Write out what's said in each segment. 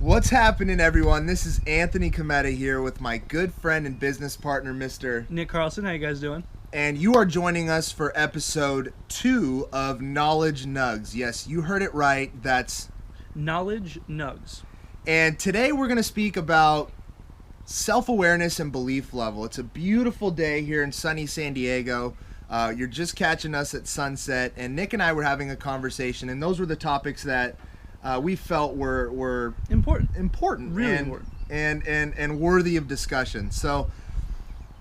What's happening, everyone? This is Anthony Cometa here with my good friend and business partner, Mr. Nick Carlson. How you guys doing? And you are joining us for episode 2 of Knowledge Knugs. Yes, you heard it right. That's Knowledge Knugs. And today we're going to speak about self-awareness and belief level. It's a beautiful day here in sunny San Diego. You're just catching us at sunset, and Nick and I were having a conversation, and those were the topics that we felt were important, really important, and worthy of discussion. So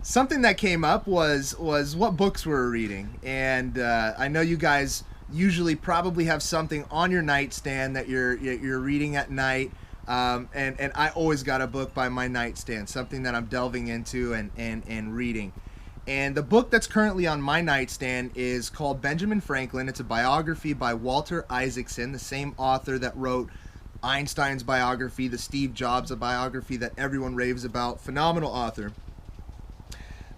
something that came up was what books we were reading, and I know you guys usually probably have something on your nightstand that you're reading at night, and I always got a book by my nightstand, something that I'm delving into and reading. And the book that's currently on my nightstand is called Benjamin Franklin. It's a biography by Walter Isaacson, the same author that wrote Einstein's biography, the Steve Jobs biography that everyone raves about. Phenomenal author.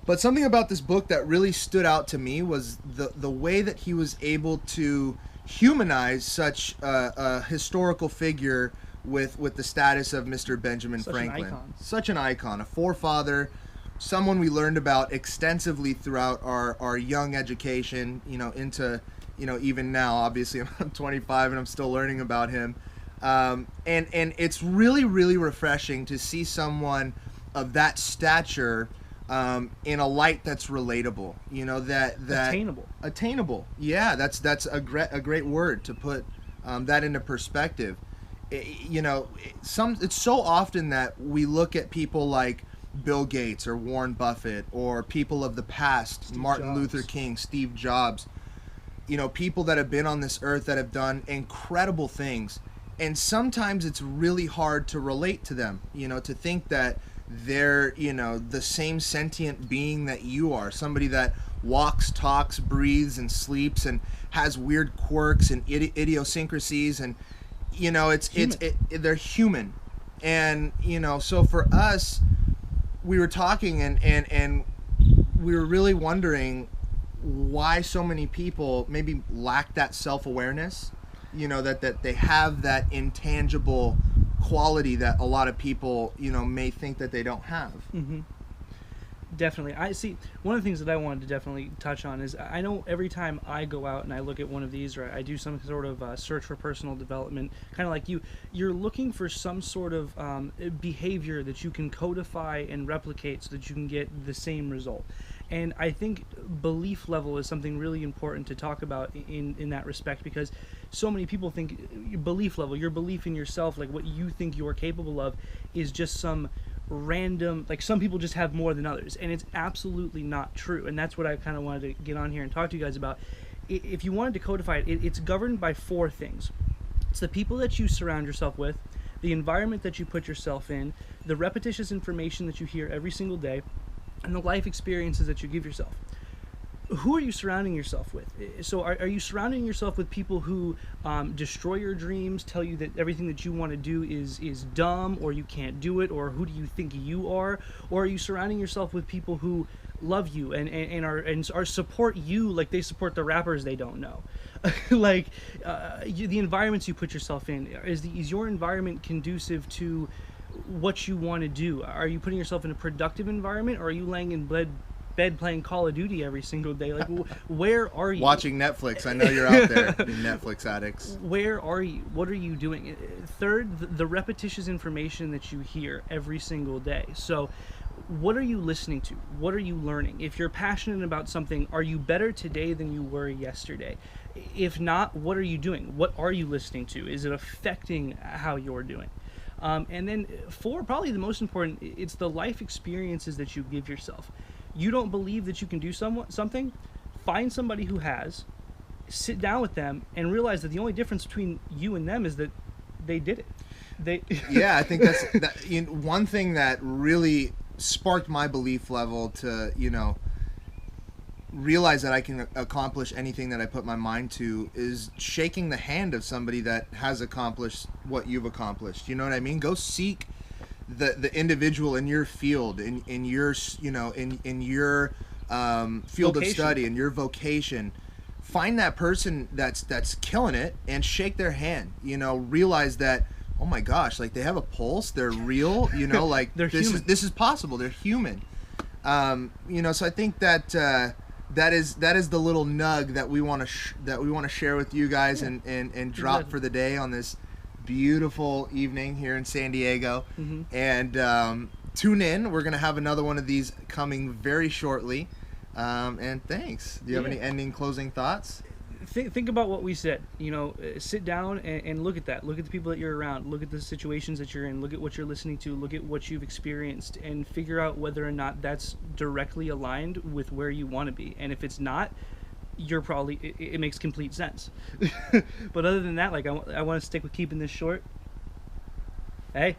But something about this book that really stood out to me was the way that he was able to humanize such a historical figure with the status of Mr. Benjamin Franklin. Such an icon, a forefather, someone we learned about extensively throughout our young education, into, even now. Obviously, I'm 25 and I'm still learning about him. And it's really, really refreshing to see someone of that stature in a light that's relatable, that attainable. Yeah, that's a great word to put that into perspective. It's so often that we look at people like Bill Gates or Warren Buffett or people of the past, Martin Luther King, Steve Jobs, people that have been on this earth that have done incredible things. And sometimes it's really hard to relate to them, to think that they're, the same sentient being that you are, somebody that walks, talks, breathes, and sleeps and has weird quirks and idiosyncrasies, and they're human. And so for us, we were talking and we were really wondering why so many people maybe lack that self-awareness, that they have that intangible quality that a lot of people, may think that they don't have. Mm-hmm. Definitely. I see. One of the things that I wanted to definitely touch on is I know every time I go out and I look at one of these, or I do some sort of search for personal development, kind of like you're looking for some sort of behavior that you can codify and replicate so that you can get the same result. And I think belief level is something really important to talk about in that respect, because so many people think your belief level, your belief in yourself, like what you think you're capable of, is just some random, like some people just have more than others, and it's absolutely not true. And that's what I kind of wanted to get on here and talk to you guys about. If you wanted to codify it, it's governed by 4 things. It's the people that you surround yourself with, the environment that you put yourself in, the repetitious information that you hear every single day, and the life experiences that you give yourself. Who are you surrounding yourself with? So are you surrounding yourself with people who destroy your dreams, tell you that everything that you want to do is dumb, or you can't do it, or who do you think you are? Or are you surrounding yourself with people who love you and are support you like they support the rappers they don't know? Like the environments you put yourself in, is your environment conducive to what you want to do? Are you putting yourself in a productive environment, or are you laying in bed playing Call of Duty every single day? Like, where are you? Watching Netflix. I know you're out there, Netflix addicts. Where are you? What are you doing? Third, the repetitious information that you hear every single day. So what are you listening to? What are you learning? If you're passionate about something, are you better today than you were yesterday? If not, what are you doing? What are you listening to? Is it affecting how you're doing? And then 4, probably the most important, it's the life experiences that you give yourself. You don't believe that you can do something? Find somebody who has, sit down with them, and realize that the only difference between you and them is that they did it. Yeah, I think that's one thing that really sparked my belief level to, realize that I can accomplish anything that I put my mind to, is shaking the hand of somebody that has accomplished what you've accomplished. You know what I mean? Go seek the individual in your field, in your in your field of study, in your vocation. Find that person that's killing it and shake their hand. Realize that oh my gosh, like they have a pulse, they're real, you know, like They're this human. is possible, they're human. You know, so I think that that is the little nug that we want to share with you guys, Yeah. and drop Exactly. for the day on this beautiful evening here in San Diego. Mm-hmm. And tune in. We're gonna have another one of these coming very shortly. And thanks. Do you have Yeah. any ending closing thoughts? Think about what we said. You know, sit down and look at that. Look at the people that you're around. Look at the situations that you're in. Look at what you're listening to. Look at what you've experienced, and figure out whether or not that's directly aligned with where you want to be. And if it's not, you're probably it makes complete sense. But other than that, like I want to stick with keeping this short. Hey.